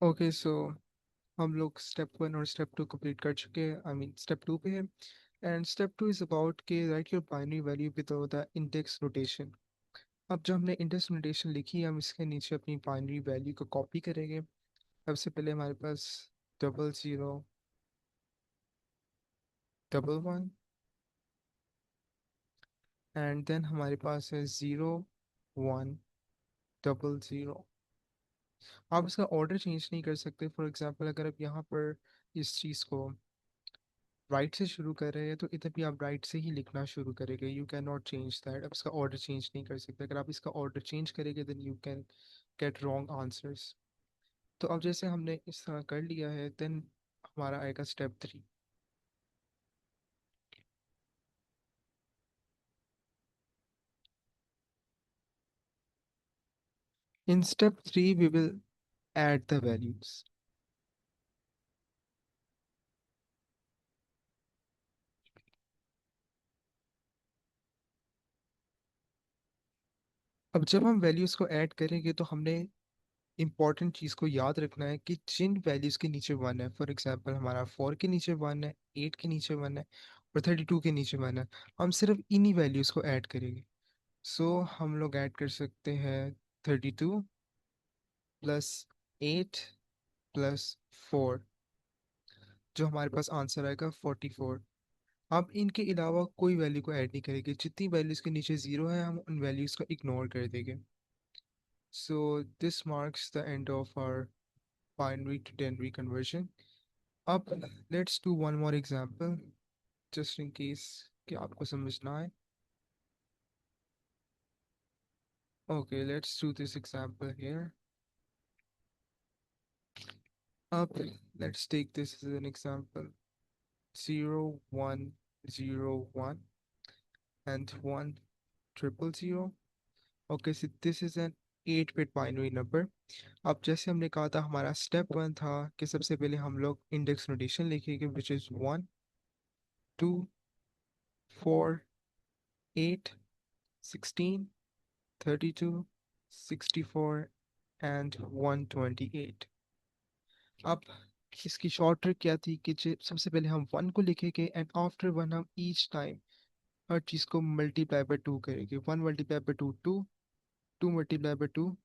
Okay so हम लोग step one और स्टेप टू कंप्लीट कर चुके हैं। आई मीन स्टेप टू पे है। And step two is about के write your binary value with the index notation. अब जब हमने इंडेक्स नोटेशन लिखी हम इसके नीचे अपनी बाइनरी वैल्यू को कॉपी करेंगे। सबसे पहले हमारे पास 00 11 एंड देन हमारे पास है 0100। आप इसका ऑर्डर चेंज नहीं कर सकते। फॉर एग्जांपल अगर आप यहाँ पर इस चीज़ को राइट से शुरू कर रहे हैं तो इधर भी आप राइट से ही लिखना शुरू करेंगे। You can not change that. अब इसका ऑर्डर चेंज नहीं कर सकते। अगर आप इसका ऑर्डर चेंज करेंगे then you can get wrong answers. तो अब जैसे हमने इस तरह कर लिया है देन हमारा आएगा step three. In step three we will add the values. अब जब हम वैल्यूज को ऐड करेंगे तो हमने इंपॉर्टेंट चीज़ को याद रखना है कि जिन वैल्यूज के नीचे वन है, फॉर एग्जांपल हमारा 4 के नीचे वन है, 8 के नीचे वन है और 32 के नीचे वन है, हम सिर्फ इन्हीं वैल्यूज को ऐड करेंगे। सो हम लोग ऐड कर सकते हैं 32 प्लस 8 प्लस 4, जो हमारे पास आंसर आएगा 44। अब इनके अलावा कोई वैल्यू को ऐड नहीं करेंगे। जितनी वैल्यूज के नीचे जीरो है हम उन वैल्यूज को इग्नोर कर देंगे। So this marks the end of our binary to denary conversion. अब let's do one more example just in case कि आपको समझ ना आए। Okay let's do this example here. अब let's take this as an example 0101 and 1000। Okay so this is an 8 bit binary number। अब जैसे हमने कहा था हमारा स्टेप वन था कि सबसे पहले हम लोग इंडेक्स नोटेशन लिखेंगे विच इज़ 1 2 4 8 16 32 64 एंड 128। अब इसकी शॉर्ट ट्रिक क्या थी कि सबसे पहले हम वन को लिखेंगे एंड आफ्टर वन हम ईच टाइम हर चीज़ को मल्टीप्लाई बाय टू करेंगे। 1 मल्टीप्लाई बाय 2 2, 2 मल्टीप्लाई बाय 2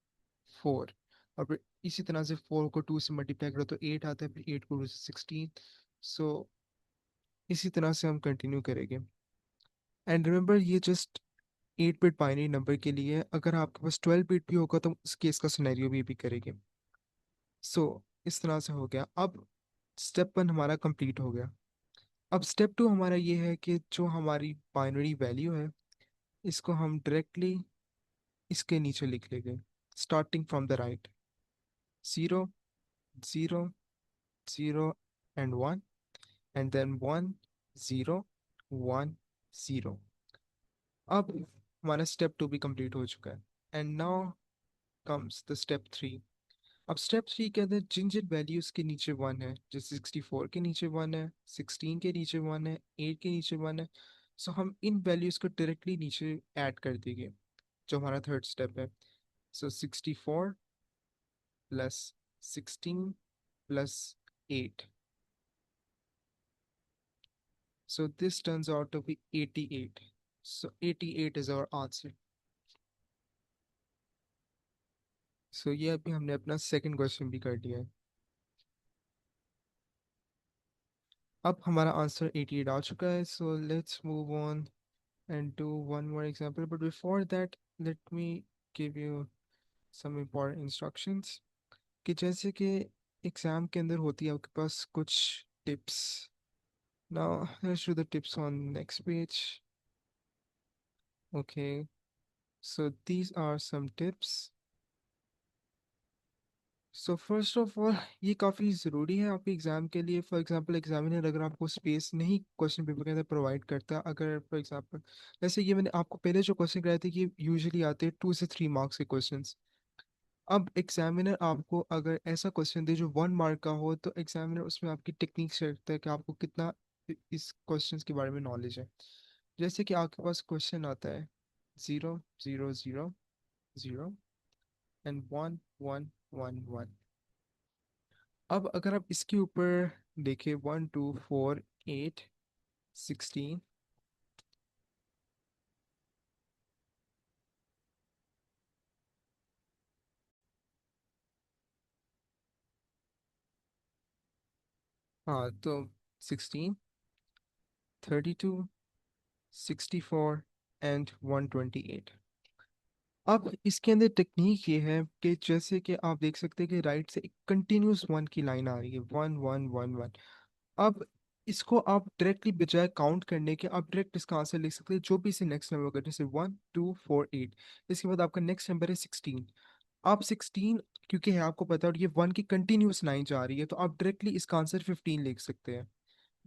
4, और फिर इसी तरह से 4 को 2 से मल्टीप्लाई करो तो 8 आता है, फिर 8 को 2 से 16। सो इसी तरह से हम कंटिन्यू करेंगे। एंड रिमेंबर ये जस्ट 8 बिट बाइनरी नंबर के लिए है। अगर आपके पास 12 बिट भी होगा तो उस केस का सिनेरियो भी करेंगे। सो इस तरह से हो गया। अब स्टेप वन हमारा कंप्लीट हो गया। अब स्टेप टू हमारा ये है कि जो हमारी बाइनरी वैल्यू है इसको हम डायरेक्टली इसके नीचे लिख लेंगे starting from the right. 0 0 0 and 1 and then 1 0 1 0। अब हमारा स्टेप टू भी कंप्लीट हो चुका है। And now comes the step three. अब स्टेप थ्री के अंदर जिन जिन वैल्यूज के नीचे वन है, जैसे 64 के नीचे वन है, 16 के नीचे वन है, 8 के नीचे वन है, सो हम इन वैल्यूज को डायरेक्टली नीचे ऐड कर देंगे, जो हमारा थर्ड स्टेप है। सो 64 plus 16 plus 8, so this turns out to be 88। so 88 is our answer। so ये अभी हमने अपना सेकंड क्वेश्चन भी कर लिया है। अब हमारा आंसर 88 आ चुका है। So let's move on and do one more example. But before that, let me give you some important instructions कि जैसे कि एग्जाम के अंदर होती है आपके पास कुछ tips. Now let's do the tips on next page. Okay, so these are some tips। So first of all ये काफ़ी ज़रूरी है आपके एग्ज़ाम के लिए। फॉर एग्जांपल एग्जामिनर अगर आपको स्पेस नहीं क्वेश्चन पेपर के अंदर प्रोवाइड करता, अगर फॉर एग्जांपल जैसे ये मैंने आपको पहले जो क्वेश्चन कराए थे कि यूजुअली आते हैं 2 से 3 मार्क्स के क्वेश्चंस। अब एग्जामिनर आपको अगर ऐसा क्वेश्चन दे जो 1 मार्क का हो तो एग्जामिनर उसमें आपकी टेक्निक से देखता है कि आपको कितना इस क्वेश्चन के बारे में नॉलेज है। जैसे कि आपके पास क्वेश्चन आता है 0 0 0 0 एंड 1 1 1 1। अब अगर आप इसके ऊपर देखें 1 2 4 8 16। हाँ तो 16, 32, 64 एंड 128। अब इसके अंदर टेक्निक ये है कि जैसे कि आप देख सकते हैं कि राइट से एक कंटिन्यूस वन की लाइन आ रही है, 1 1 1 1। अब इसको आप डायरेक्टली बजाय काउंट करने के आप डायरेक्ट इसका आंसर लिख सकते हैं जो भी इसे नेक्स्ट नंबर होगा, जैसे 1 2 4 8। इसके बाद आपका नेक्स्ट नंबर है 16। आप 16 क्योंकि है आपको पता है और ये वन की कंटिन्यूस लाइन जा रही है, तो आप डायरेक्टली इसका आंसर 15 लिख सकते हैं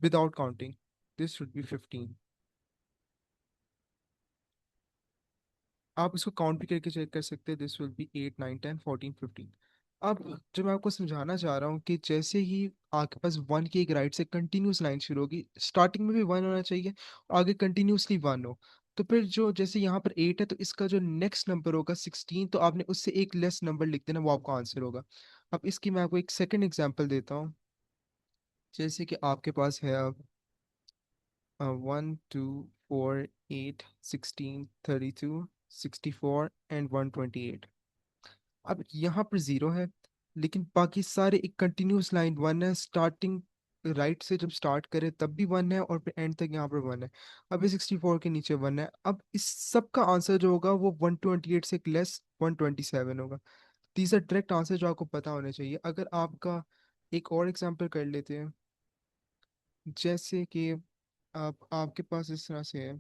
without counting. This should be 15। आप इसको काउंट भी करके चेक कर सकते हैं, दिस विल बी 8 9 10 14 15। अब जो मैं आपको समझाना चाह रहा हूँ कि जैसे ही आपके पास वन की एक राइट से कंटिन्यूस लाइन शुरू होगी, स्टार्टिंग में भी वन होना चाहिए और आगे कंटिन्यूसली वन हो। तो फिर जो जैसे यहाँ पर 8 है तो इसका जो नेक्स्ट नंबर होगा 16, तो आपने उससे एक लेस नंबर लिख देना, वो आपका आंसर होगा। अब इसकी मैं आपको एक सेकंड एग्जांपल देता हूँ। जैसे कि आपके पास है अब 1 2 4 8 16 32 64 एंड 128। अब यहाँ पर जीरो है, लेकिन बाकी सारे एक कंटिन्यूस लाइन वन है, स्टार्टिंग राइट से जब स्टार्ट करे तब भी वन है और फिर एंड तक यहाँ पर वन है। अब ये 64 के नीचे वन है। अब इस सब का आंसर जो होगा वो 128 से एक लेस 127 होगा। तीसरा डायरेक्ट आंसर जो आपको पता होना चाहिए। अगर आपका एक और एग्जांपल कर लेते हैं, जैसे कि आप आपके पास इस तरह से है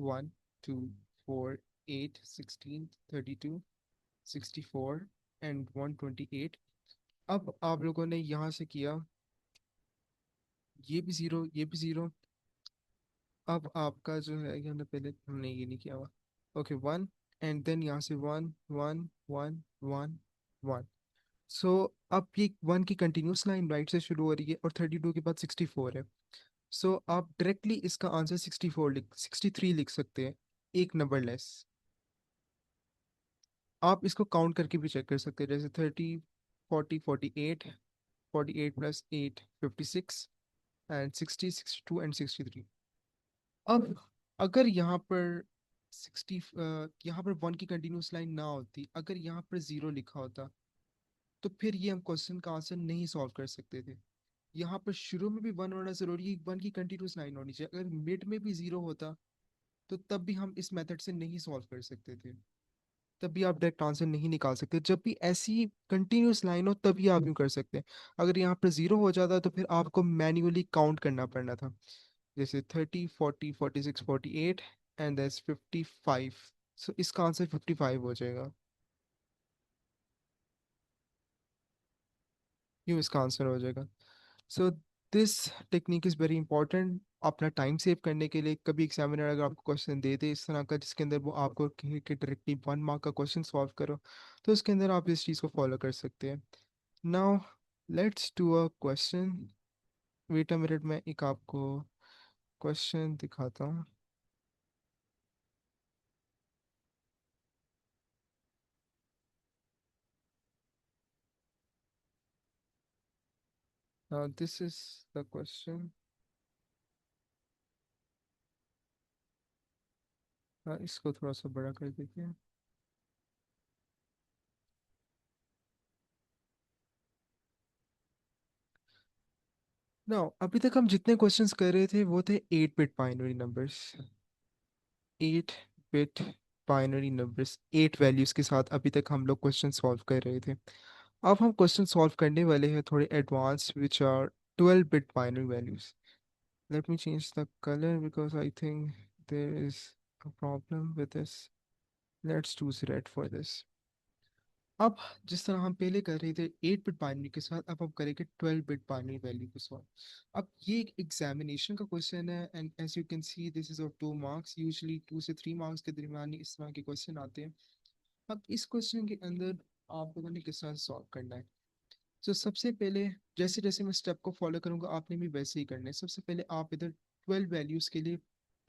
1 2 4 8 16 32 64 एंड 128। अब आप लोगों ने यहाँ से किया, ये भी जीरो, ये भी जीरो। अब आपका जो है यहाँ पे पहले हमने ये नहीं किया हुआ। ओके, वन, एंड देन यहाँ से one one one one one. So अब ये वन की कंटिन्यूस लाइन राइट से शुरू हो रही है और 32 के बाद 64 है। सो आप डायरेक्टली इसका आंसर 64 लिख 63 लिख सकते हैं, एक नंबर लेस। आप इसको काउंट करके भी चेक कर सकते हैं, जैसे 30 40 48, 48 + 8 56 एंड 60 62 एंड 63। अब अगर यहाँ पर 60 यहाँ पर वन की कंटिन्यूस लाइन ना होती, अगर यहाँ पर जीरो लिखा होता, तो फिर ये हम क्वेश्चन का आंसर नहीं सॉल्व कर सकते थे। यहाँ पर शुरू में भी वन होना जरूरी है, वन की कंटिन्यूस लाइन होनी चाहिए। अगर मिड में भी जीरो होता तो तब भी हम इस मेथड से नहीं सॉल्व कर सकते थे, तभी आप डायरेक्ट आंसर नहीं निकाल सकते। जब भी ऐसी कंटिन्यूस लाइन हो तभी आप यूँ कर सकते हैं। अगर यहाँ पर जीरो हो जाता तो फिर आपको मैन्युअली काउंट करना पड़ना था, जैसे 30 40 46 48 एंड दैट्स 55। सो इसका आंसर 55 हो जाएगा। यूँ इसका आंसर हो जाएगा। So this technique is very important अपना टाइम सेव करने के लिए। कभी एग्जामिनर अगर आपको क्वेश्चन दे दे इस तरह का जिसके अंदर वो आपको कहे कि डायरेक्टली 1 मार्क का क्वेश्चन सॉल्व करो, तो उसके अंदर आप इस चीज़ को फॉलो कर सकते हैं। Now let's do a question. Wait a minute, मैं एक आपको क्वेश्चन दिखाता हूँ। This is the question. इसको थोड़ा सा बड़ा कर देते हैं। नाउ अभी तक हम जितने क्वेश्चंस कर रहे थे वो थे 8 bit binary numbers. 8 bit binary numbers, 8 values के साथ अभी तक हम लोग क्वेश्चन सॉल्व कर रहे थे। अब हम क्वेश्चन सॉल्व करने वाले हैं थोड़े advance which are 12 bit binary values. Let me change the colour because I think there is a problem with this. Let's choose red for this. अब जिस तरह हम पहले कर रहे थे 8 बिट बाइनरी के साथ, अब हम करेंगे 12 बिट बाइनरी वैल्यू के साथ। अब ये एक एग्जामिनेशन का क्वेश्चन है and as you can see this is of 2 marks. Usually 2 से 3 मार्क्स के दरमियान ही इस तरह के क्वेश्चन आते हैं। अब इस क्वेश्चन के अंदर आप लोगों ने किस तरह सॉल्व करना है। तो सबसे पहले जैसे जैसे मैं स्टेप को फॉलो करूंगा आपने भी वैसे ही करना है। सबसे पहले आप इधर 12 वैल्यूज के लिए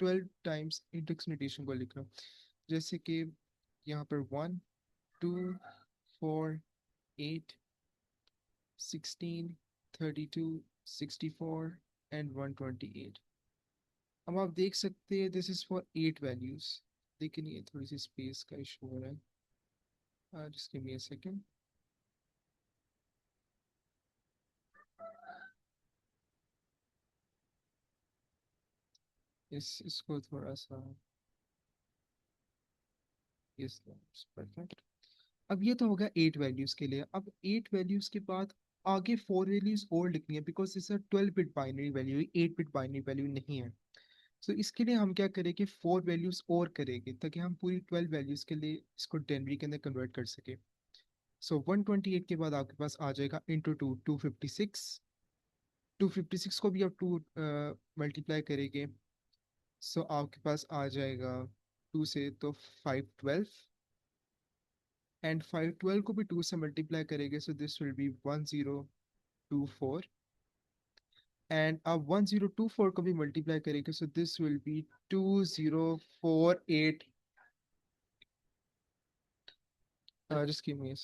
12 टाइम्स इंडेक्स नोटेशन को लिख रहा हूँ। जैसे कि यहाँ पर 1 2 4 8 16, 32, 64 एंड 128। अब आप देख सकते हैं दिस इज फॉर 8 वैल्यूज, लेकिन ये थोड़ी सी स्पेस का इशू हो रहा है, just give me a second. इसको थोड़ा सा इस परफेक्ट। अब ये तो हो गया 8 वैल्यूज के लिए। अब 8 वैल्यूज के बाद आगे 4 वैल्यूज और लिखनी है, बिकॉज इस 12 bit binary value, 8 bit binary value नहीं है। तो इसके लिए हम क्या करेंगे, 4 वैल्यूज और करेंगे ताकि हम पूरी 12 वैल्यूज के लिए इसको डेनरी के अंदर कन्वर्ट कर सके। सो 128 के बाद आपके पास आ जाएगा इंटू टू, 256। 256 को भी आप टू मल्टीप्लाई करेंगे। सो आपके पास आ जाएगा टू से तो 512, एंड 512 को भी टू से मल्टीप्लाई करेंगे, so this will be 1024। And अब 1024 को भी मल्टीप्लाई करेंगे, so this will be 2048। Just give me.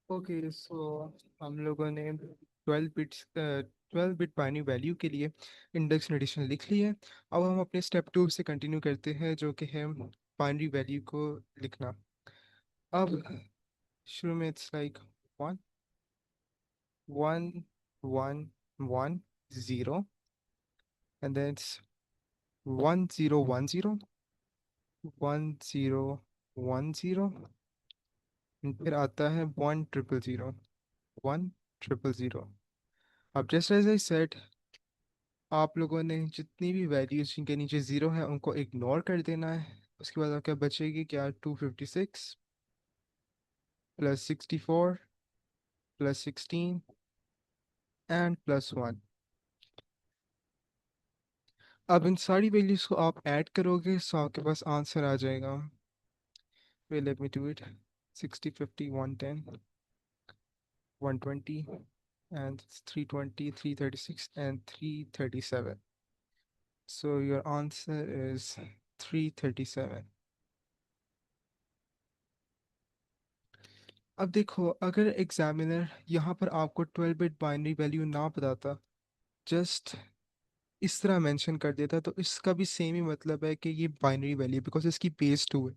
Okay, so हम लोगों ने 12 बिट बाइनरी वैल्यू के लिए इंडेक्स नोटेशन लिख ली है। अब हम अपने स्टेप 2 से कंटिन्यू करते हैं, जो कि है बाइनरी वैल्यू को लिखना। अब शुरू में it's like one, one, one, one, zero, and then it's 1010, 1010, फिर आता है 1000, 1000। अब जस्ट एज आई सेड, आप लोगों ने जितनी भी वैल्यूज जिनके नीचे ज़ीरो है उनको इग्नोर कर देना है। उसके बाद क्या बचेगी, क्या, 256 प्लस 64 प्लस 16 एंड प्लस 1। अब इन सारी वैल्यूज को आप ऐड करोगे, सो आपके पास आंसर आ जाएगा। वे let me do it. 60, 50, 110, 120 and 320, 336 and 337। So your answer is 337। अब देखो, अगर एग्जामिनर यहाँ पर आपको 12 बिट बाइनरी वैल्यू ना बताता, जस्ट इस तरह मेंशन कर देता, तो इसका भी सेम ही मतलब है कि ये बाइनरी वैल्यू, बिकॉज इसकी बेस 2 है।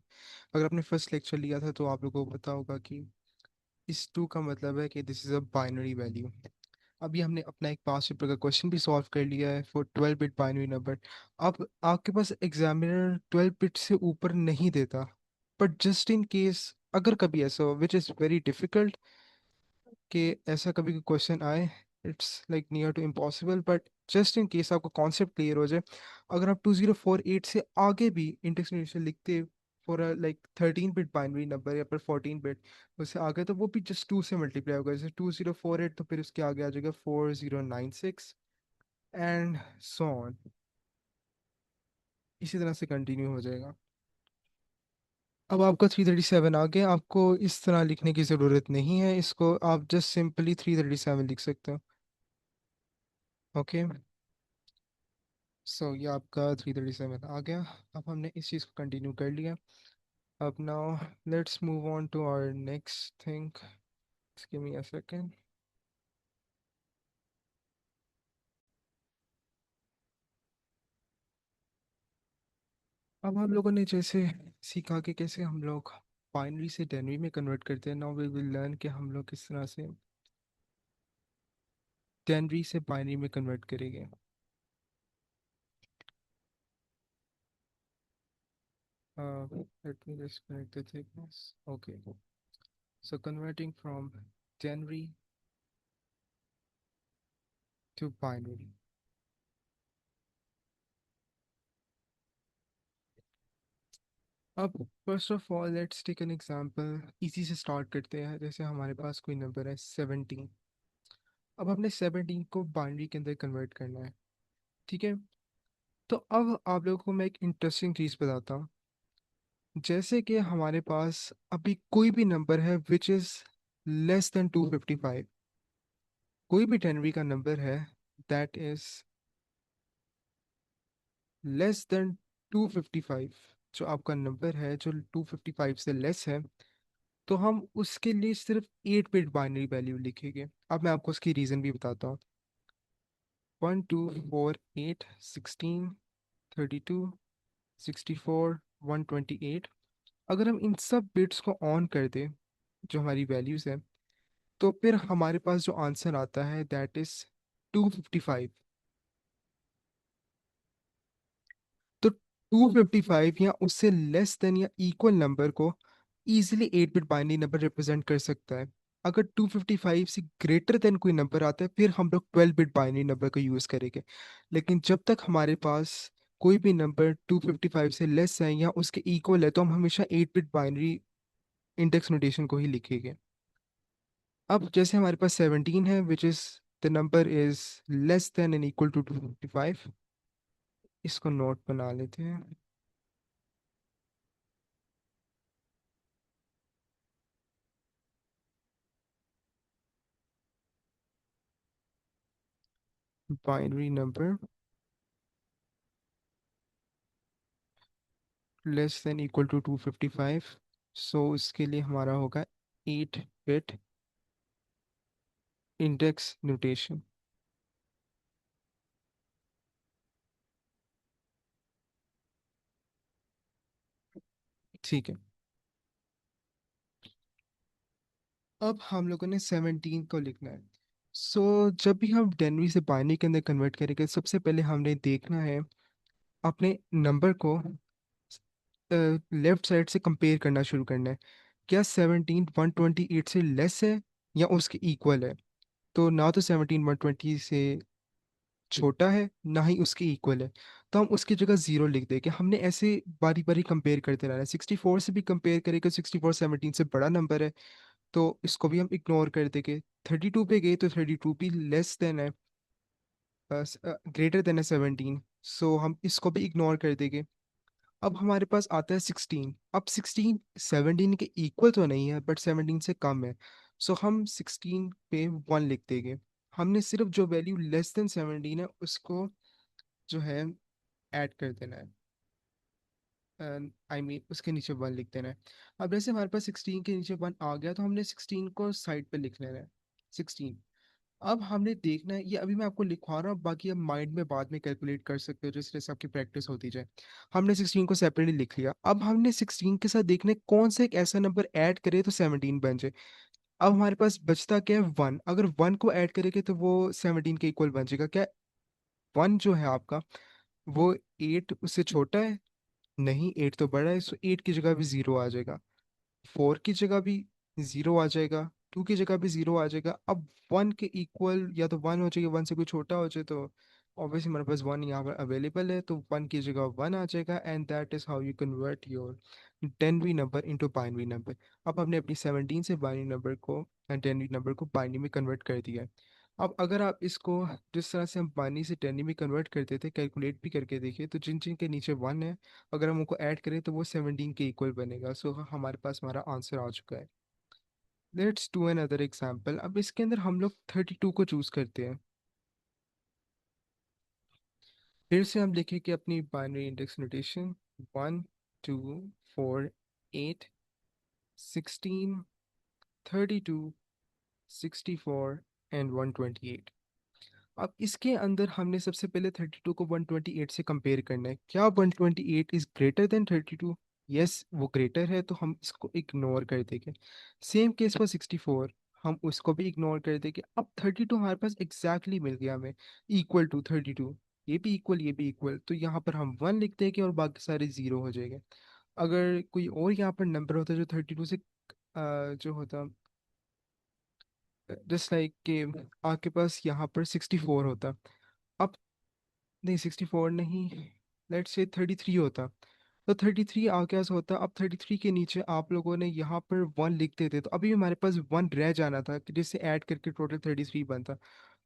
अगर आपने फर्स्ट लेक्चर लिया था तो आप लोगों को पता होगा कि इस 2 का मतलब है कि this is a binary value. अभी हमने अपना एक पास्ट पेपर का क्वेश्चन भी सॉल्व कर लिया है फॉर 12 बिट बाइनरी नंबर। अब आपके पास एग्जामिनर 12 बिट से ऊपर नहीं देता, बट जस्ट इन केस अगर कभी ऐसा हो, विच इज़ वेरी डिफिकल्ट, कि ऐसा कभी कोई क्वेश्चन आए, it's like near to impossible, but just in case आपको कॉन्सेप्ट क्लियर हो जाए, अगर आप 2048 से आगे भी इंडेक्स लिखते for like 13 bit binary number या फिर 14 बिट, उससे आगे, तो वो भी जस्ट टू से मल्टीप्लाई होगा। जैसे 2048 तो फिर उसके आगे आ जाएगा 4096 एंड सो ऑन, इसी तरह से कंटिन्यू हो जाएगा। अब आपका 337 आ गया, आपको इस तरह लिखने की ज़रूरत नहीं है, इसको आप जस्ट सिंपली 337 लिख सकते हो। ओके, सो ये आपका 337 आ गया। अब हमने इस चीज़ को कंटिन्यू कर लिया। अब now let's move on to our next thing. Give me a second. अब हम लोगों ने जैसे सीखा कि कैसे हम लोग बाइनरी से डेनरी में कन्वर्ट करते हैं, नाउ वी विल लर्न कि हम लोग किस तरह से डेनरी से बाइनरी में कन्वर्ट करेंगे। Let me just connect the thickness. Okay, so converting from denary to binary. अब first of all let's take an example, इसी से स्टार्ट करते हैं। जैसे हमारे पास कोई नंबर है 17। अब हमने 17 को बाइनरी के अंदर कन्वर्ट करना है, ठीक है। तो अब आप लोगों को मैं एक इंटरेस्टिंग चीज़ बताता हूँ। जैसे कि हमारे पास अभी कोई भी नंबर है विच इज़ लेस देन 255, कोई भी टेनरी का नंबर है दैट इज लेस देन 255, जो आपका नंबर है जो 255 से लेस है, तो हम उसके लिए सिर्फ 8 बिट बाइनरी वैल्यू लिखेंगे। अब मैं आपको उसकी रीज़न भी बताता हूँ। 1248 16 32 64 128। अगर हम इन सब बिट्स को ऑन कर दें, जो हमारी वैल्यूज़ है, तो फिर हमारे पास जो आंसर आता है दैट इज 255। तो 255 या उससे लेस देन या इक्वल नंबर को easily 8 bit binary number represent कर सकता है। अगर 255 से ग्रेटर देन कोई नंबर आता है, फिर हम लोग 12 बिट बाइनरी नंबर का यूज़ करेंगे। लेकिन जब तक हमारे पास कोई भी नंबर 255 से लेस है या उसके इक्वल है, तो हम हमेशा 8 बिट बाइनरी इंडेक्स नोटेशन को ही लिखेंगे। अब जैसे हमारे पास 17 है, which is the number is less than and equal to 255। इसको नोट बना लेते हैं। Binary number less than equal to 255, so इसके लिए हमारा होगा 8 बिट इंडेक्स नोटेशन। ठीक है। अब हम लोगों ने 17 को लिखना है। जब भी हम डेनवी से बाइनरी के अंदर कन्वर्ट करेंगे, सबसे पहले हमने देखना है अपने नंबर को लेफ्ट साइड से कंपेयर करना शुरू करना है। क्या 17 128 से लेस है या उसके इक्वल है? तो ना तो 17 120 से छोटा है, ना ही उसके इक्वल है। तो हम उसकी जगह जीरो लिख देंगे। हमने ऐसे बारी बारी कंपेयर करते रहना है। 64 से भी कंपेयर करेंगे, 64 17 से बड़ा नंबर है, तो इसको भी हम इग्नोर कर देंगे। 32 पे गए तो 32 भी लेस देन है, ग्रेटर देन है 17, सो हम इसको भी इग्नोर कर देंगे। अब हमारे पास आता है 16। अब 16 17 के इक्वल तो नहीं है, बट 17 से कम है, सो हम 16 पे 1 लिख देंगे। हमने सिर्फ जो वैल्यू लेस देन 17 है उसको जो है ऐड कर देना है, उसके नीचे 1 लिख देना है। अब जैसे हमारे पास 16 के नीचे 1 आ गया, तो हमने 16 को साइड पे लिख लेना है। 16। अब हमने देखना है, ये अभी मैं आपको लिखवा रहा हूँ, बाकी आप माइंड में बाद में कैलकुलेट कर सकते हो जिस तरह से आपकी प्रैक्टिस होती जाए। हमने 16 को सेपरेटली लिख लिया। अब हमने 16 के साथ देखना है कौन सा एक ऐसा नंबर ऐड करे तो 17 बन जाए। अब हमारे पास बचता क्या है? 1। अगर 1 को ऐड करेंगे तो वो 17 के इक्वल बन जाएगा। क्या 1 जो है आपका, वो 8 उससे छोटा है? नहीं, 8 तो बड़ा है, सो 8 की जगह भी 0 आ जाएगा। 4 की जगह भी 0 आ जाएगा। 2 की जगह भी 0 आ जाएगा। अब 1 के इक्वल या तो 1 हो जाएगा, 1 से कोई छोटा हो जाए तो ऑब्वियसली हमारे पास 1 यहाँ पर अवेलेबल है, तो 1 की जगह 1 आ जाएगा। And that is how you convert your टेनवी नंबर इनटू बाइनरी नंबर। अब हमने अपनी 17 से बाइनरी नंबर को टेनवी नंबर को बाइनरी में कन्वर्ट कर दिया है। अब अगर आप इसको जिस तरह से हम बाइनरी से टेनवी में कन्वर्ट करते थे कैलकुलेट भी करके देखिए, तो जिन जिन के नीचे 1 है, अगर हम उनको ऐड करें तो वो 17 के इक्वल बनेगा। सो हमारे पास हमारा आंसर आ चुका है। Let's do an other example. अब इसके अंदर हम लोग 32 को चूज करते हैं। फिर से हम देखें कि अपनी बाइनरी इंडेक्स नोटेशन 1 2 4 8 16 32 64 एंड 128। अब इसके अंदर हमने सबसे पहले 32 को 128 से कंपेयर करना है। क्या 128 इज ग्रेटर देन 32? यस, वो ग्रेटर है, तो हम इसको इग्नोर कर देंगे। सेम केस फॉर 64, हम उसको भी इग्नोर कर देंगे। अब 32 हमारे पास एग्जैक्टली मिल गया हमें, इक्वल टू 32। ये भी इक्वल, ये भी इक्वल, तो यहाँ पर हम 1 लिख देंगे और बाकी सारे 0 हो जाएंगे। अगर कोई और यहाँ पर नंबर होता जो 32 से जो होता, जस्ट लाइक कि आपके पास यहाँ पर 64 होता। अब नहीं, 64 नहीं, लेट्स से 33 होता। तो 33 आगे ऐसा होता। अब 33 के नीचे आप लोगों ने यहाँ पर 1 लिख देते, तो अभी हमारे पास 1 रह जाना था कि जिससे ऐड करके टोटल 33 बनता।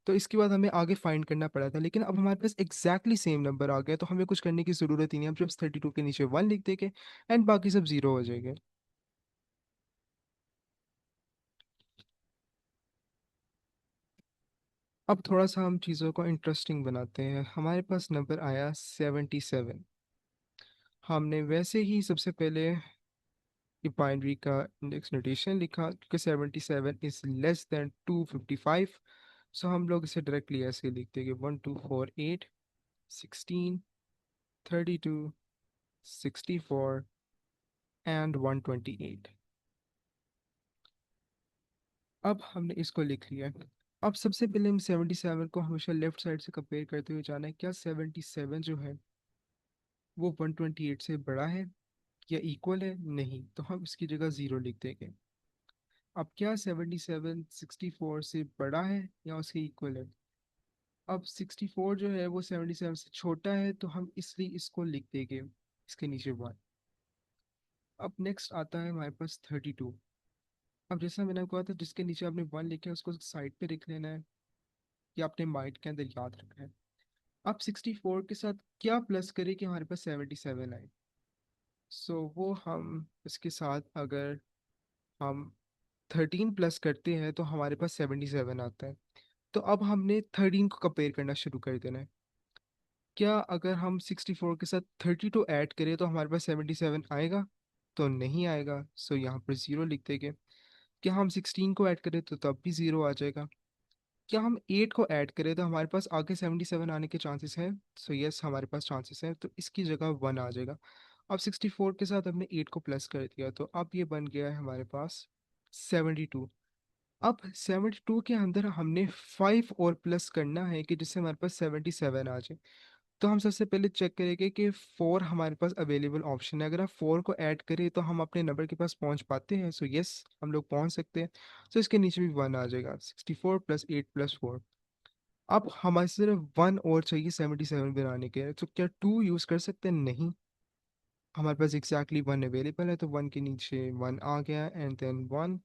तो इसके बाद हमें आगे फाइंड करना पड़ा था, लेकिन अब हमारे पास एग्जैक्टली सेम नंबर आ गया, तो हमें कुछ करने की ज़रूरत ही नहीं। हम सिर्फ 32 के नीचे 1 लिख देंगे एंड बाकी सब 0 हो जाएंगे। अब थोड़ा सा हम चीज़ों को इंटरेस्टिंग बनाते हैं। हमारे पास नंबर आया 77। हमने वैसे ही सबसे पहले ये बाइनरी का इंडेक्स नोटेशन लिखा क्योंकि 77 इज लेस देन 255। सो हम लोग इसे डायरेक्टली ऐसे लिखते हैं कि 1248 16 32 64 एंड 128। अब हमने इसको लिख लिया है। अब सबसे पहले हम 77 को हमेशा लेफ्ट साइड से कंपेयर करते हुए जाना है, क्या 77 जो है वो 128 से बड़ा है या इक्वल है? नहीं, तो हम इसकी जगह ज़ीरो लिख देंगे। अब क्या 77 64 से बड़ा है या उसके इक्वल है? अब 64 जो है वो 77 से छोटा है, तो हम इसलिए इसको लिख देंगे इसके नीचे वन। अब नेक्स्ट आता है हमारे पास 32। अब जैसा मैंने आपको कहा था, जिसके नीचे आपने वन लिखा है उसको साइड पे लिख लेना है या अपने माइंड के अंदर याद रखना है। अब 64 के साथ क्या प्लस करें कि हमारे पास 77 आए? सो वो हम इसके साथ अगर हम 13 प्लस करते हैं तो हमारे पास 77 आता है। तो अब हमने 13 को कंपेयर करना शुरू कर देना है। क्या अगर हम 64 के साथ 32 ऐड करें तो हमारे पास 77 आएगा? तो नहीं आएगा, सो यहाँ पर ज़ीरो लिख देंगे। क्या हम 16 को ऐड करें तो तब भी ज़ीरो आ जाएगा? क्या हम 8 को ऐड करें तो हमारे पास आगे 77 आने के चांसेस हैं? सो यस, हमारे पास चांसेस हैं, तो इसकी जगह वन आ जाएगा। अब 64 के साथ हमने 8 को प्लस कर दिया तो अब ये बन गया है हमारे पास 72। अब 72 के अंदर हमने 5 और प्लस करना है कि जिससे हमारे पास 77 आ जाए। तो हम सबसे पहले चेक करेंगे कि 4 हमारे पास अवेलेबल ऑप्शन है। अगर आप 4 को ऐड करें तो हम अपने नंबर के पास पहुंच पाते हैं, सो यस हम लोग पहुंच सकते हैं। तो इसके नीचे भी वन आ जाएगा, 64 प्लस 8 प्लस 4। अब हमारे सिर्फ वन और चाहिए 77 बनाने के, तो क्या टू यूज़ कर सकते हैं? नहीं, हमारे पास एग्जैक्टली वन अवेलेबल है, तो वन के नीचे वन आ गया एंड देन वन।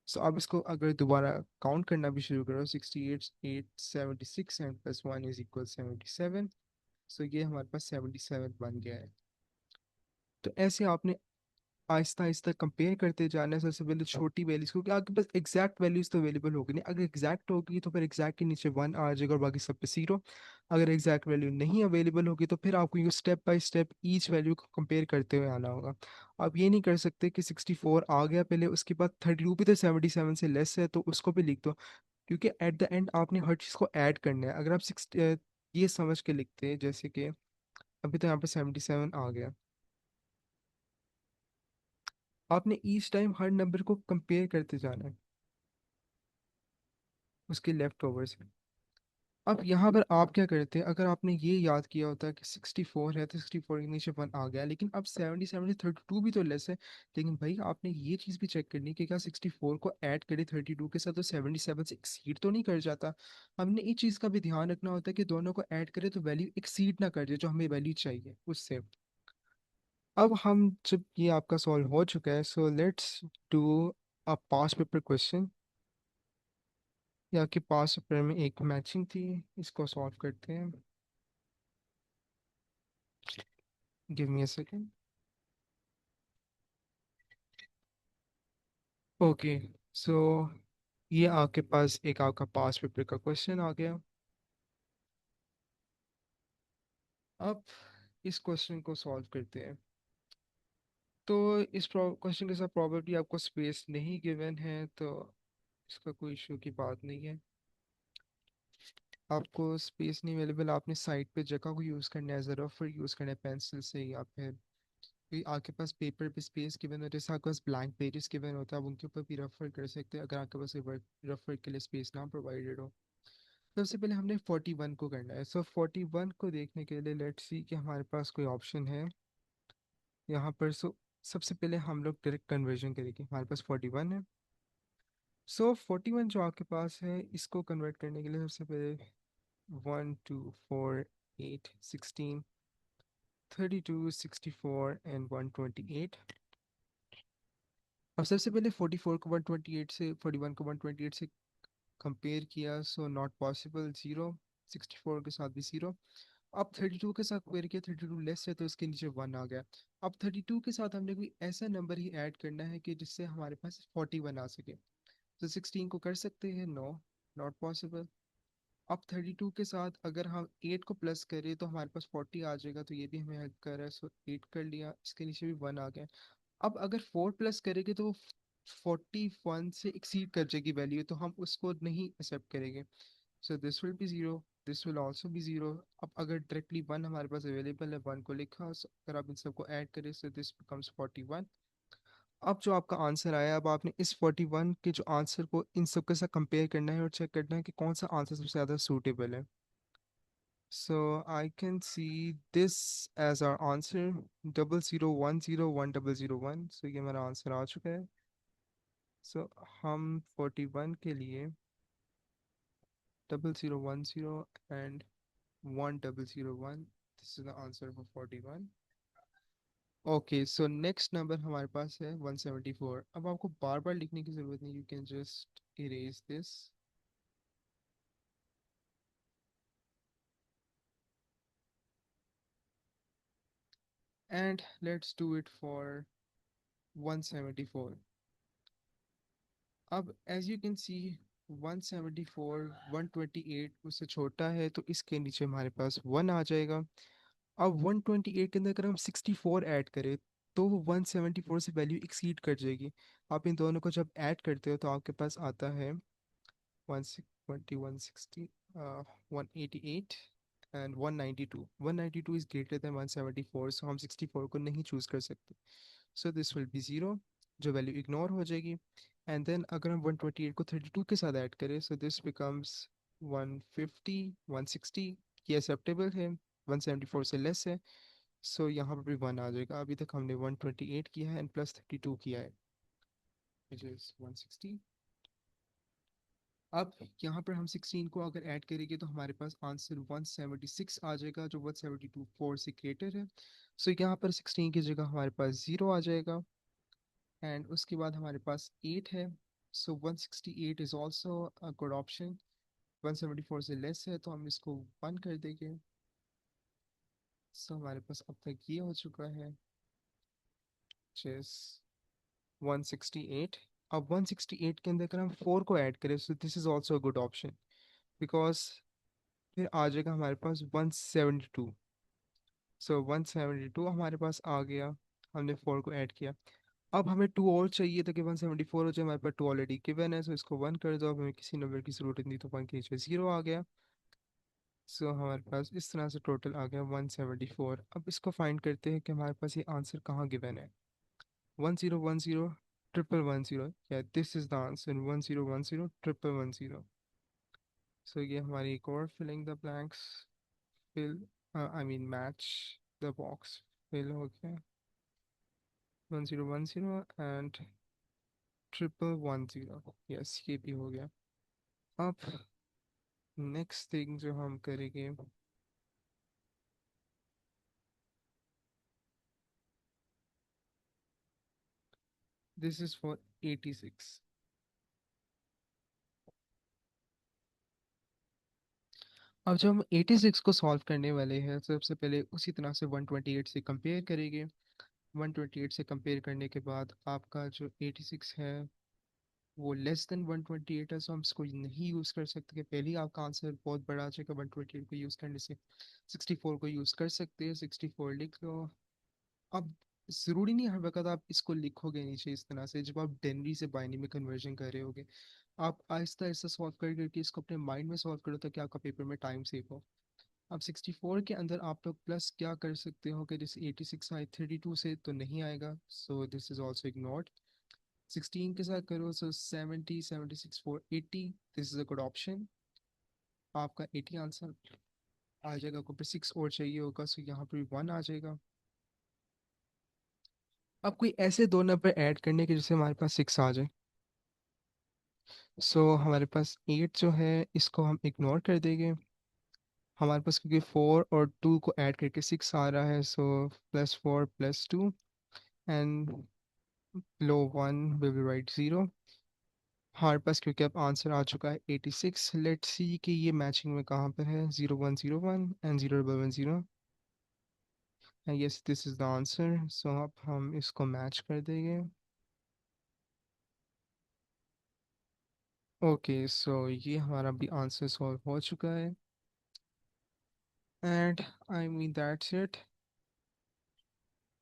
सो अब इसको अगर दोबारा काउंट करना भी शुरू करो, 68 8 76 and plus one is equal 77। सो ये हमारे पास 77 बन गया है। तो ऐसे आपने आहिस्ता आहिस्ता कंपेयर करते जाना है सबसे पहले छोटी वैल्यूज, क्योंकि आपके पास एग्जैक्ट वैल्यूज तो अवेलेबल होगी नहीं। अगर एग्जैक्ट होगी तो फिर एग्जैक्ट के नीचे वन आ जाएगा और बाकी सब पे जीरो। अगर एग्जैक्ट वैल्यू नहीं अवेलेबल होगी तो फिर आपको ये step by step each value को कंपेयर करते हुए आना होगा। आप ये नहीं कर सकते कि 64 आ गया पहले उसके बाद 32 भी तो 77 से लेस है तो उसको भी लिख दो, क्योंकि एट द एंड आपने हर चीज़ को ऐड करना है। अगर आप सिक्स ये समझ के लिखते हैं जैसे कि अभी तो यहाँ पे 77 आ गया, आपने ईच टाइम हर नंबर को कंपेयर करते जाना है उसके लेफ्ट ओवर से। अब यहाँ पर आप क्या करते हैं, अगर आपने ये याद किया होता कि 64 है तो 64 के नीचे वन आ गया, लेकिन अब 77 से 32 भी तो लेस है। लेकिन भाई आपने ये चीज़ भी चेक करनी है कि क्या 64 को ऐड करे 32 के साथ तो 77 से एक्सीड तो नहीं कर जाता। हमने इस चीज़ का भी ध्यान रखना होता है कि दोनों को ऐड करे तो वैल्यू एक्सीड ना कर जाए जो हमें वैल्यू चाहिए उससे। अब हम जब ये आपका सॉल्व हो चुका है, so let's do a pass paper question. या कि पास पेपर में एक मैचिंग थी, इसको सॉल्व करते हैं। Give me a second. Okay, so ये आपके पास एक आपका पास पेपर का क्वेश्चन आ गया। अब इस क्वेश्चन को सॉल्व करते हैं। तो इस क्वेश्चन के साथ प्रॉबेबली आपको स्पेस नहीं गिवन है, तो इसका कोई इशू की बात नहीं है। आपको स्पेस नहीं अवेलेबल, आपने साइड पे जगह को यूज़ करना है, ज़रा फिर यूज़ करना है पेंसिल से या फिर कोई आपके पास पेपर पे स्पेस गिवन हो, जैसे आपके पास ब्लैंक पेजेस गिवन होता है, आप उनके ऊपर भी रेफर कर सकते हैं अगर आपके पास रेफर के लिए स्पेस ना प्रोवाइडेड हो। सबसे पहले हमने 41 को करना है। सो 41 को देखने के लिए लेट्स सी कि हमारे पास कोई ऑप्शन है यहाँ पर। सो सबसे पहले हम लोग डायरेक्ट कन्वर्जन करेंगे, हमारे पास 41 है। सो 41 जो आपके पास है इसको कन्वर्ट करने के लिए सबसे पहले 1 2 4 8 16 32 64 एंड 128। अब सबसे पहले 44 को 128 से 41 को 128 से कंपेयर किया, सो नॉट पॉसिबल, ज़ीरो। 64 के साथ भी ज़ीरो। अब 32 के साथ कंपेयर किया, 32 लेस है तो इसके नीचे वन आ गया। अब 32 के साथ हमने कोई ऐसा नंबर ही ऐड करना है कि जिससे हमारे पास 41 आ सके। तो 16 को कर सकते हैं? No, not possible. अब 32 के साथ अगर हम 8 को प्लस करें तो हमारे पास 40 आ जाएगा, तो ये भी हमें हेल्प कर रहा है। सो 8 कर लिया, इसके नीचे भी 1 आ गया। अब अगर 4 प्लस करेंगे तो वो 41 से एक्सीड कर जाएगी वैल्यू, तो हम उसको नहीं एक्सेप्ट करेंगे। So this will be zero, this will also be zero. अब अगर डायरेक्टली 1 हमारे पास अवेलेबल है, 1 को लिखा, so अगर आप इन सबको ऐड करें सो दिस बिकम्स 41। अब जो आपका आंसर आया, अब आपने इस 41 के जो आंसर को इन सब के साथ कंपेयर करना है और चेक करना है कि कौन सा आंसर सबसे ज़्यादा सूटेबल है। So I can see this as our answer, 00101001। So ये हमारा आंसर आ चुका है। So हम 41 के लिए 0010 and 1001, this is the answer for 41। Okay, so next number हमारे पास है 174। अब आपको बार बार लिखने की ज़रूरत नहीं, you can just erase this and let's do it for 174। अब एज यू कैन सी 174 128 उससे छोटा है, तो इसके नीचे हमारे पास 1 आ जाएगा। अब 128 के अंदर अगर हम 64 ऐड करें तो वो 174 से वैल्यू एक्सीड कर जाएगी। आप इन दोनों को जब ऐड करते हो तो आपके पास आता है 120 160 188 एंड 192। 192 इज ग्रेटर देन 174, सो हम 64 को नहीं चूज कर सकते। सो दिस विल बी ज़ीरो, जो वैल्यू इग्नोर हो जाएगी। एंड देन अगर हम 128 को 32 के साथ ऐड करें सो दिस बिकम्स 150 160। ये एक्सेप्टेबल है, 174 से लेस है। सो यहाँ पर भी 1 आ जाएगा। अभी तक हमने 128 किया है एंड प्लस 32 किया है, विच इज़ 160। अब यहाँ पर हम 16 को अगर ऐड करेंगे तो हमारे पास आंसर 176 आ जाएगा, जो 172 4 से ग्रेटर है। सो यहाँ पर 16 की जगह हमारे पास 0 आ जाएगा। एंड उसके बाद हमारे पास 8 है। सो 168 is also a good option. 174 से लेस है तो हम इसको 1 कर देंगे। सो हमारे पास अब तक ये हो चुका है, चेस 168। अब 168 के अंदर अगर हम 4 को ऐड करें so this is also a good option, because फिर आ जाएगा हमारे पास 172। सो 172 हमारे पास आ गया, हमने 4 को ऐड किया। अब हमें 2 और चाहिए था कि 174 हो जाए, हमारे पास 2 ऑलरेडी गिवन है, सो इसको 1 कर दो। अब हमें किसी नंबर की ज़रूरत नहीं, तो 1 के नीचे 0 आ गया। सो हमारे पास इस तरह से टोटल आ गया 174। अब इसको फाइंड करते हैं कि हमारे पास ये आंसर कहाँ गिवन है। 1010 111 0, या this is the answer 1010 111 0। So ये हमारी एक और filling the blanks fill, I mean match the box fill हो गया। 1010 एंड 1110, यस ये भी हो गया। अब नेक्स्ट थिंग जो हम करेंगे, दिस इज फॉर 86। अब जब हम 86 को सॉल्व करने वाले हैं, तो सबसे पहले उसी तरह से 128 से कंपेयर करेंगे। 128 से कंपेयर करने के बाद आपका जो 86 है वो लेस देन 128 है, सो हम इसको नहीं यूज़ कर सकते। कि पहले ही आपका आंसर बहुत बड़ा आ जाएगा 128 को यूज़ करने से। 64 को यूज़ कर सकते हैं, 64 लिख लो। अब ज़रूरी नहीं हर वक्त आप इसको लिखोगे नीचे इस तरह से। जब आप डेनरी से बाइनरी में कन्वर्जन कर रहे होगे, आप आहिस्ता आहिस्ता सॉल्व कर करके इसको अपने माइंड में सॉल्व करो, ताकि आपका पेपर में टाइम सेव हो। अब 64 के अंदर आप लोग प्लस क्या कर सकते हो कि जैसे 86 आए 32 से तो नहीं आएगा, so this is also ignored. 16 के साथ करो सो 70 76 4 80, this is a good option. आपका 80 आंसर आ जाएगा। आपको फिर 6 और चाहिए होगा, सो यहाँ पर 1 आ जाएगा। अब कोई ऐसे दो नंबर ऐड करने के जिससे हमारे पास 6 आ जाए। सो हमारे पास 8 जो है इसको हम इग्नोर कर देंगे। हमारे पास क्योंकि 4 और 2 को ऐड करके 6 आ रहा है, सो +4 +2 and below 1 we will write 0। हमारे पास क्योंकि अब आंसर आ चुका है 86, लेट्स सी कि ये मैचिंग में कहाँ पर है। 0101 and 0110, and yes this is the answer. So अब हम इसको मैच कर देंगे। ओके, सो ये हमारा भी आंसर सॉल्व हो चुका है। And I mean that's it.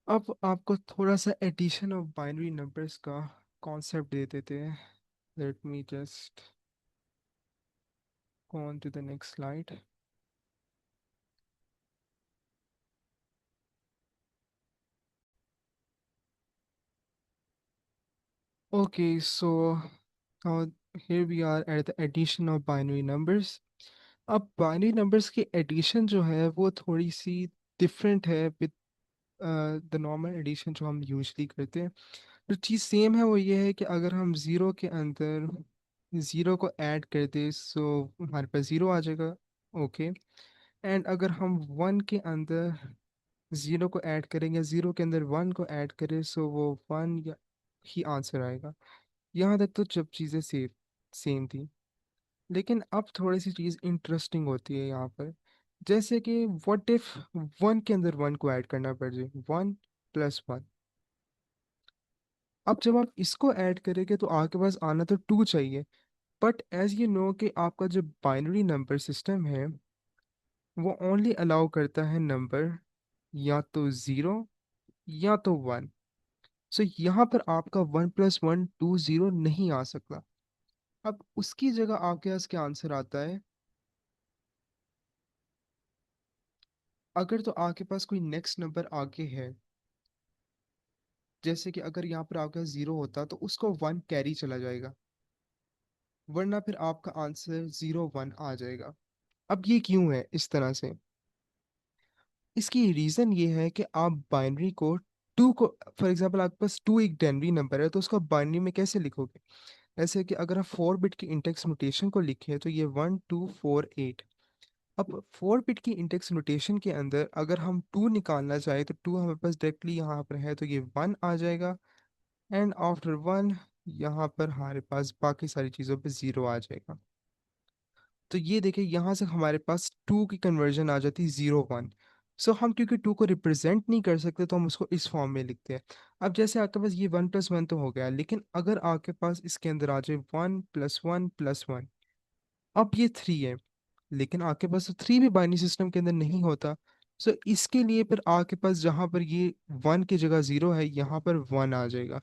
अब आपको थोड़ा सा एडिशन ऑफ बाइनरी नंबर्स का कॉन्सेप्ट दे देते हैं। Let me just go on to the next slide. Okay, so now here we are at the addition of binary numbers. अब binary numbers की addition जो है वो थोड़ी सी डिफरेंट है विद द नॉर्मल एडिशन जो हम यूजली करते हैं। जो चीज़ सेम है वो ये है कि अगर हम ज़ीरो के अंदर ज़ीरो को ऐड कर दें सो हमारे पास ज़ीरो आ जाएगा। ओके। एंड अगर हम वन के अंदर ज़ीरो को ऐड करेंगे, ज़ीरो के अंदर वन को ऐड करें सो वो वन या ही आंसर आएगा। यहाँ तक तो जब चीज़ें सेम सेम थी, लेकिन अब थोड़ी सी चीज़ इंटरेस्टिंग होती है यहाँ पर। जैसे कि व्हाट इफ वन के अंदर वन को ऐड करना पड़ जाए, वन प्लस वन। अब जब आप इसको ऐड करेंगे तो आपके पास आना तो टू चाहिए। बट एज यू नो कि आपका जो बाइनरी नंबर सिस्टम है वो ओनली अलाउ करता है नंबर या तो ज़ीरो या तो वन। सो यहाँ पर आपका one plus one two zero नहीं आ सकता। अब उसकी जगह आपके पास क्या आंसर आता है? अगर तो आपके पास कोई नेक्स्ट नंबर आगे है, जैसे कि अगर यहाँ पर आपका जीरो होता तो उसको वन कैरी चला जाएगा, वरना फिर आपका आंसर जीरो वन आ जाएगा। अब ये क्यों है इस तरह से? इसकी रीज़न ये है कि आप बाइनरी को टू को, फॉर एग्जांपल आपके पास टू एक डेनरी नंबर है तो उसको बाइनरी में कैसे लिखोगे? ऐसे कि अगर आप फोर बिट की इंडेक्स नोटेशन को लिखें तो ये वन टू फोर एट। अब फोर बिट की इंडेक्स नोटेशन के अंदर अगर हम टू निकालना चाहें तो टू हमारे पास डायरेक्टली यहाँ पर है तो ये वन आ जाएगा। एंड आफ्टर वन यहाँ पर हमारे पास बाकी सारी चीज़ों पे ज़ीरो आ जाएगा। तो ये देखिए यहाँ से हमारे पास टू की कन्वर्जन आ जाती है ज़ीरो वन। सो हम क्योंकि टू को रिप्रेजेंट नहीं कर सकते तो हम उसको इस फॉर्म में लिखते हैं। अब जैसे आपके पास ये वन प्लस वन तो हो गया, लेकिन अगर आपके पास इसके अंदर आ जाए वन प्लस वन, अब ये थ्री है, लेकिन आपके पास तो थ्री भी बाइनरी सिस्टम के अंदर नहीं होता। सो इसके लिए फिर आपके पास जहाँ पर ये वन की जगह ज़ीरो है यहाँ पर वन आ जाएगा।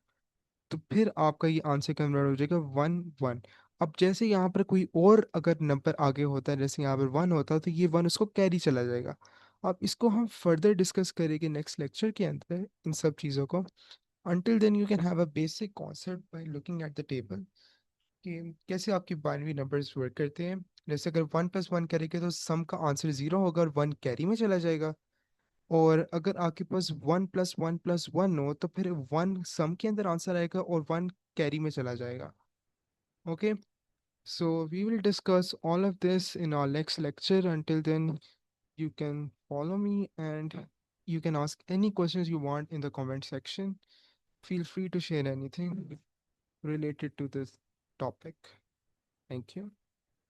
तो फिर आपका ये आंसर कन्वर्ट हो जाएगा वन वन। अब जैसे यहाँ पर कोई और अगर नंबर आगे होता है, जैसे यहाँ पर वन होता है तो ये वन उसको कैरी चला जाएगा। अब इसको हम फर्दर डिस्कस करेंगे नेक्स्ट लेक्चर के अंदर इन सब चीज़ों को। until then you can have a basic concept by looking at the table कि कैसे आपकी बाइनरी नंबर्स वर्क करते हैं। जैसे अगर वन प्लस वन करेंगे तो सम का आंसर जीरो होगा और वन कैरी में चला जाएगा। और अगर आपके पास वन प्लस वन हो तो फिर वन सम के अंदर आंसर आएगा और वन कैरी में चला जाएगा। Okay, so we will discuss all of this in our next lecture. until then you can follow me and you can ask any questions you want in the comment section. Feel free to share anything related to this topic. Thank you.